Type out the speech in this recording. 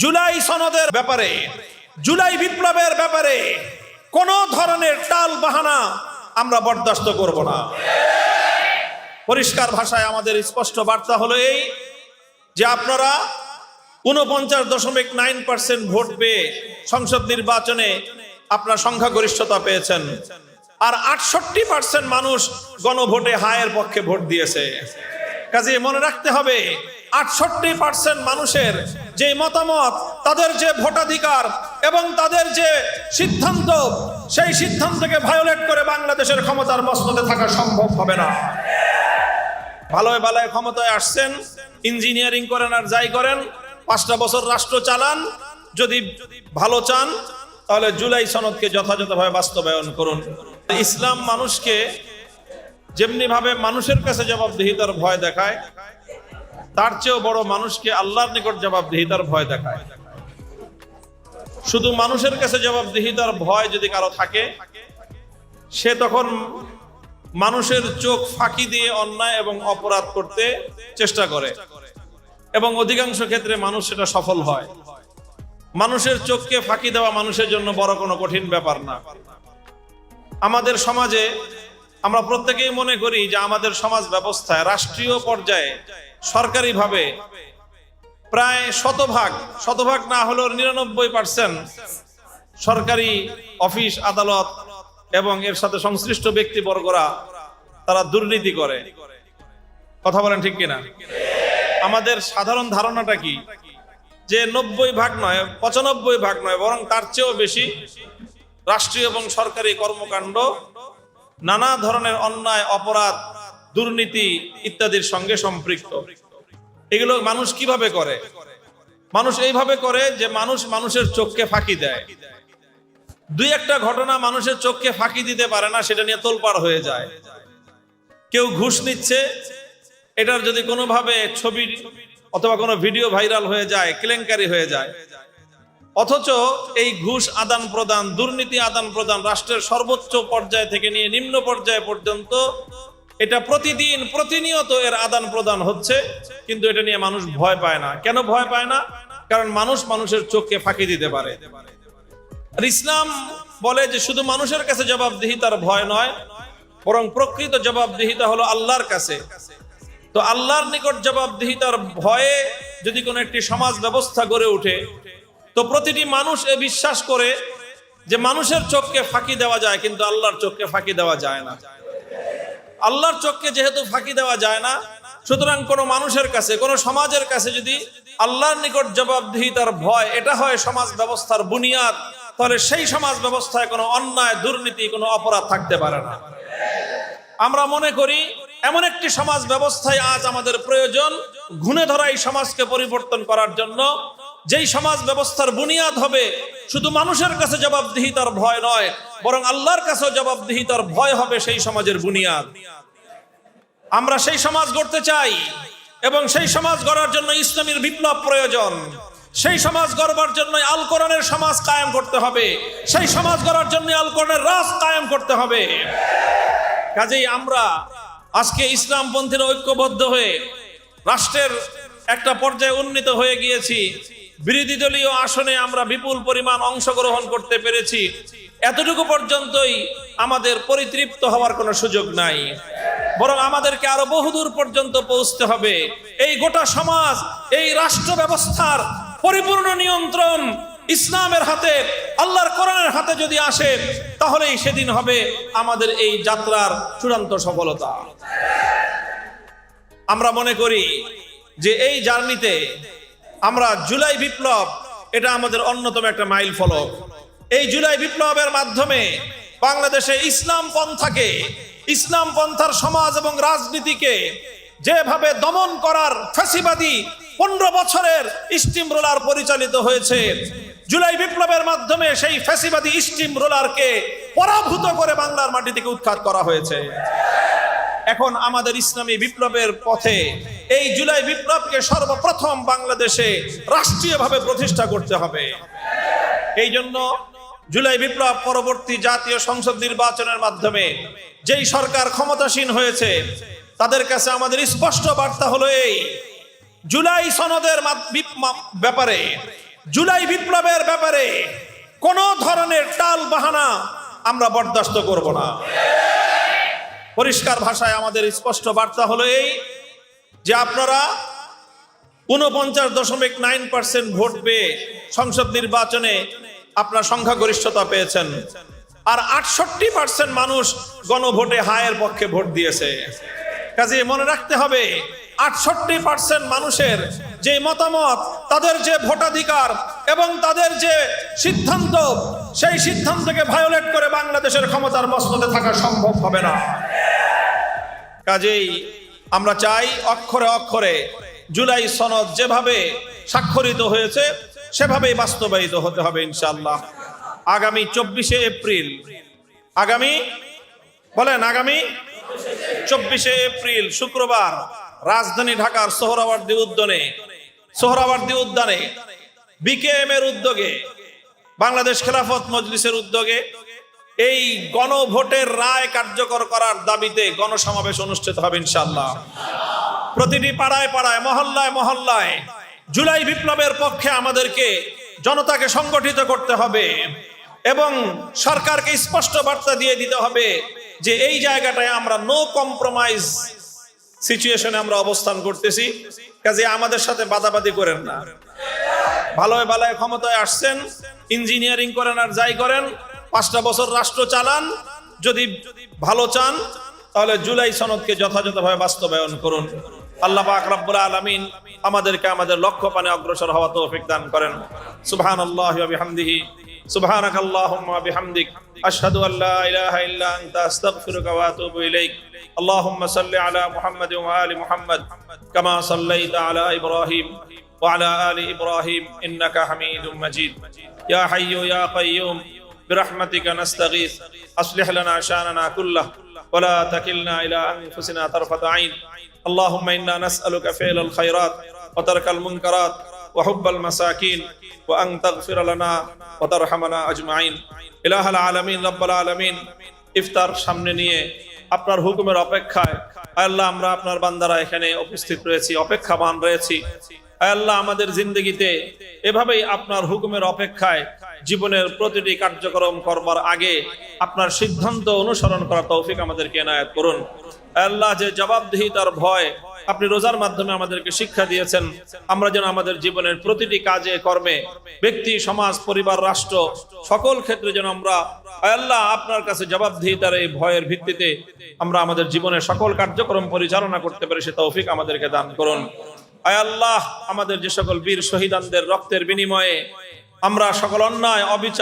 জুলাই সনদের ব্যাপারে, জুলাই বিপ্লবের ব্যাপারে কোন ধরনের টাল বাহানা আমরা বরদাস্ত করব না। পরিষ্কার ভাষায় আমাদের স্পষ্ট বার্তা হলো এই যে আপনারা 49.9% ভোট পেয়ে সংসদ নির্বাচনে আপনারা সংখ্যাগরিষ্ঠতা পেয়েছেন, আর 68% মানুষ গণভোটে হায়ের পক্ষে ভোট দিয়েছে। কাজে মনে রাখতে হবে 68% মানুষের যে মতামত, তাদের যে ভোটাধিকার এবং তাদের যে সিদ্ধান্ত, সেই সিদ্ধান্তকে ভায়োলেট করে বাংলাদেশের ক্ষমতার মসনদে থাকা সম্ভব হবে না। ভালোয় ভালোয় ক্ষমতায় আসছেন, ইঞ্জিনিয়ারিং করেন আর যাই করেন, 5টা বছর রাষ্ট্র চালান। যদি ভালো চান তাহলে জুলাই সনদকে যথাযথভাবে বাস্তবায়ন করুন। ইসলাম মানুষকে যেমনি ভাবে মানুষের কাছে জবাবদিহিতার ভয় দেখায়, তার চেয়েও বড় মানুষকে আল্লাহর নিকট জবাবদিহিতার ভয় দেখায়। শুধু মানুষের কাছে জবাবদিহিতার ভয় যদি কারো থাকে, সে তখন মানুষের চোখ ফাঁকি দিয়ে অন্যায় এবং অপরাধ করতে চেষ্টা করে, এবং অধিকাংশ ক্ষেত্রে মানুষ সেটা সফল হয়। মানুষের চোখকে ফাঁকি দেওয়া মানুষের জন্য বড় কোনো কঠিন ব্যাপার না। আমাদের সমাজে আমরা প্রত্যেকেই মনে করি যে আমাদের সমাজ ব্যবস্থায় রাষ্ট্রীয় পর্যায়ে সরকারিভাবে প্রায় শতভাগ না হলেও 99% সরকারি অফিস আদালত এবং এর সাথে সংশ্লিষ্ট ব্যক্তিবর্গরা তারা দুর্নীতি করে। কথা বলেন ঠিক কিনা? আমাদের সাধারণ ধারণাটা কি যে 90% নয়, 95% নয়, বরং তার চেয়েও বেশি রাষ্ট্রীয় এবং সরকারি কর্মকাণ্ড নানা ধরনের অন্যায়, অপরাধ, দুর্নীতি ইত্যাদির সঙ্গে সম্পৃক্ত। এগুলো মানুষ কিভাবে করে? মানুষ এইভাবে করে যে মানুষের চোখকে ফাঁকি দেয়। দুই একটা ঘটনা মানুষের চোখকে ফাঁকি দিতে পারে না, সেটা নিয়ে তোলপাড় হয়ে যায়। কেউ ঘুষ নিচ্ছে, এটার যদি কোনোভাবে ছবি অথবা কোনো ভিডিও ভাইরাল হয়ে যায়, কেলেঙ্কারি হয়ে যায়, অথচ এই ঘুষ আদান প্রদান, দুর্নীতি আদান প্রদান রাষ্ট্রের সর্বোচ্চ পর্যায় থেকে নিয়ে নিম্ন পর্যায় পর্যন্ত এটা প্রতিদিন প্রতিনিয়ত এর আদান প্রদান হচ্ছে, কিন্তু এটা নিয়ে মানুষ ভয় পায় না। কেন ভয় পায় না? কারণ মানুষ মানুষের চোখকে ফাঁকি দিতে পারে। আর ইসলাম বলে যে শুধু মানুষের কাছে জবাবদিহিতার ভয় নয়, বরং প্রকৃত জবাবদিহিতা হলো আল্লাহর কাছে। তো আল্লাহর নিকট জবাবদিহিতার ভয়ে যদি কোনো একটি সমাজ ব্যবস্থা গড়ে ওঠে, তো প্রতিটি মানুষ এ বিশ্বাস করে যে মানুষের চোখকে ফাঁকি দেওয়া যায়, কিন্তু আল্লাহর চোখকে ফাঁকি দেওয়া যায় না। আল্লাহর চোখকে যেহেতু ফাঁকি দেওয়া যায় না, সুতরাং কোনো মানুষের কাছে, কোনো সমাজের কাছে যদি আল্লাহর নিকট জবাবদিহিতার ভয় এটা হয় সমাজ ব্যবস্থার বুনিয়াদ, তাহলে সেই সমাজ ব্যবস্থায় কোনো অন্যায়, দুর্নীতি, কোনো অপরাধ থাকতে পারে না। আমরা মনে করি এমন একটি সমাজ ব্যবস্থায় আজ আমাদের প্রয়োজন, ঘুণে ধরা এই সমাজকে পরিবর্তন করার জন্য, যেই সমাজ ব্যবস্থার বুনিয়াদ হবে শুধু মানুষের কাছে জবাবদিহিতার ভয় নয়, বরং আল্লাহর কাছেও জবাবদিহিতার ভয় হবে সেই সমাজের বুনিয়াদ। আমরা সেই সমাজ গড়তে চাই, এবং সেই সমাজ গড়ার জন্য ইসলামের বিপ্লব প্রয়োজন। সেই সমাজ গড়বার জন্য আল কোরআনের সমাজ কায়েম করতে হবে, সেই সমাজ গড়ার জন্য আল কোরআনের রাজ কায়েম করতে হবে। কাজেই আমরা আজকে ইসলামপন্থীরা ঐক্যবদ্ধ হয়ে রাষ্ট্রের একটা পর্যায়ে উন্নীত হয়ে গিয়েছি। বিরোধী দলীয় আসনে আমরা বিপুল পরিমাণ অংশগ্রহণ করতে পেরেছি। এতটুকু পর্যন্তই আমাদের পরিতৃপ্ত হওয়ার কোনো সুযোগ নাই, বরং আমাদেরকে আরো বহুদূর পর্যন্ত পৌঁছতে হবে। এই গোটা সমাজ, এই রাষ্ট্র ব্যবস্থার পরিপূর্ণ নিয়ন্ত্রণ ইসলামের হাতে, আল্লাহর কোরআনের হাতে যদি আসে, তাহলেই সেদিন হবে আমাদের এই যাত্রার চূড়ান্ত সফলতা। আমরা মনে করি যে এই জার্নিতে আমরা জুলাই বিপ্লব এটা আমাদের অন্যতম একটা মাইল ফলক। এই জুলাই বিপ্লবের মাধ্যমে বাংলাদেশে ইসলাম পন্থাকে, ইসলাম পন্থার সমাজ এবং রাজনীতিকে যেভাবে দমন করার ফ্যাসিবাদী 15 বছরের স্টিম রোলার পরিচালিত হয়েছে, জুলাই বিপ্লবের মাধ্যমে সেই ফ্যাসিবাদী স্টিম রোলারকে পরাভূত করে বাংলার মাটি থেকে উৎখাত করা হয়েছে। এখন আমাদের ইসলামী বিপ্লবের পথে এই জুলাই বিপ্লবকে সর্বপ্রথম বাংলাদেশে রাষ্ট্রীয়ভাবে প্রতিষ্ঠা করতে হবে। এই জন্য জুলাই বিপ্লব পরবর্তী জাতীয় সংসদ নির্বাচনের মাধ্যমে যেই সরকার ক্ষমতাসীন হয়েছে, তাদের কাছে আমাদের স্পষ্ট বার্তা হলো এই জুলাই সনদের ব্যাপারে, জুলাই বিপ্লবের ব্যাপারে কোন ধরনের টাল বাহানা আমরা বরদাস্ত করব না। পরিষ্কার ভাষায় আমাদের স্পষ্ট বার্তা হলো এই যে আপনারা 49.9% ভোট পেয়ে সংসদ নির্বাচনে আপনার সংখ্যাগরিষ্ঠতা পেয়েছেন, আর 68% মানুষ গণভোটে হায়ের পক্ষে ভোট দিয়েছে। কাজে মনে রাখতে হবে 68% মানুষের যে মতামত, তাদের যে ভোটাধিকার এবং তাদের যে সিদ্ধান্ত, সেই সিদ্ধান্তকে ভায়োলেট করে বাংলাদেশের ক্ষমতার মসনদে থাকা সম্ভব হবে না। কাজেই আমরা চাই অক্ষরে অক্ষরে জুলাই সনদ যেভাবে স্বাক্ষরিত হয়েছে সেভাবেই বাস্তবায়িত হতে হবে ইনশাআল্লাহ। আগামী 24শে এপ্রিল, আগামী 24শে এপ্রিল শুক্রবার রাজধানী ঢাকার সোহরাওয়ার্দী উদ্যানে বিকেএম এর উদ্যোগে, বাংলাদেশ খেলাফত মজলিসের উদ্যোগে এই গণভোটের রায় কার্যকর করার দাবিতে গণসমাবেশ অনুষ্ঠিত হবে ইনশাআল্লাহ। প্রতিটি পাড়ায় পাড়ায়, মহল্লায় মহল্লায় জুলাই বিপ্লবের পক্ষে আমাদেরকে জনতাকে সংগঠিত করতে হবে এবং সরকারকে স্পষ্ট বার্তা দিয়ে দিতে হবে যে এই জায়গাটায় আমরা নো কম্প্রোমাইজ সিচুয়েশনে আমরা অবস্থান করতেছি। কাজে আমাদের সাথে বাদাবাদি করেন না। ভালোয় ভালোয় ক্ষমতায় আসছেন, ইঞ্জিনিয়ারিং করেন আর যাই করেন, 5টা বছর রাষ্ট্র চালান। যদি ভালো চান তাহলে জুলাই সনদকে যথাযথভাবে বাস্তবায়ন করুন। আল্লাহ পাক রব্বুল আলামিন আমাদেরকে আমাদের লক্ষ্য পানে অগ্রসর হওয়া তৌফিক দান করেন। সুবহানাল্লাহি ওয়া বিহামদিহি, সুবহানাকাল্লাহুম্মা ওয়া বিহামদিক, আশহাদু আল্লা ইলাহা ইল্লা আনতা আস্তাগফিরুকা ওয়া আতুবু ইলাইক। আল্লাহুম্মা সাল্লি আলা মুহাম্মাদ ওয়া আলি মুহাম্মাদ কামা সাল্লাইতা আলা ইব্রাহিম ওয়া আলা আলি ইব্রাহিম ইন্নাকা হামিদুম মাজিদ। ইয়া হাইয়্যু ইয়া কাইয়্যুম বিরহমাতিকা নাস্তাগীথ আসলিহ লানা শানানা কুল্লাহ ওয়া লা তাকিলনা ইলা আনফুসিনা তারফাতা আইন। اللهم إنا نسألك فعل الخيرات وترك المنكرات وحب المساكين وأن تغفر لنا وترحمنا أجمعين إله العالمين رب العالمين। ইফতার সামনে নিয়ে আপনার হুকুমের অপেক্ষায় আল্লাহ আমরা আপনার বান্দারা এখানে উপস্থিত রয়েছি, অপেক্ষাবান রয়েছি। আল্লাহ আমাদের জিন্দগিতে এভাবেই আপনার হুকুমের অপেক্ষায় জীবনের প্রতিটি কার্যক্রম করবার আগে আপনার সিদ্ধান্ত অনুসরণ করার তৌফিক আমাদেরকে এনায়েত করুন। আল্লাহ যে জবাবদিহিতার ভয় আপনি রোজার মাধ্যমে আমাদেরকে শিক্ষা দিয়েছেন, আমরা যেন আমাদের জীবনের প্রতিটি কাজে কর্মে, ব্যক্তি, সমাজ, পরিবার, রাষ্ট্র সকল ক্ষেত্রে যেন আমরা আল্লাহ আপনার কাছে জবাবদিহিতার এই ভয়ের ভিত্তিতে আমরা আমাদের জীবনের সকল কার্যক্রম পরিচালনা করতে পারি, সে তৌফিক আমাদেরকে দান করুন। আয় আল্লাহ, আমাদের যে সকল বীর শহীদানদের রক্তের বিনিময়ে আমরা সকল অন্যায় অবিচার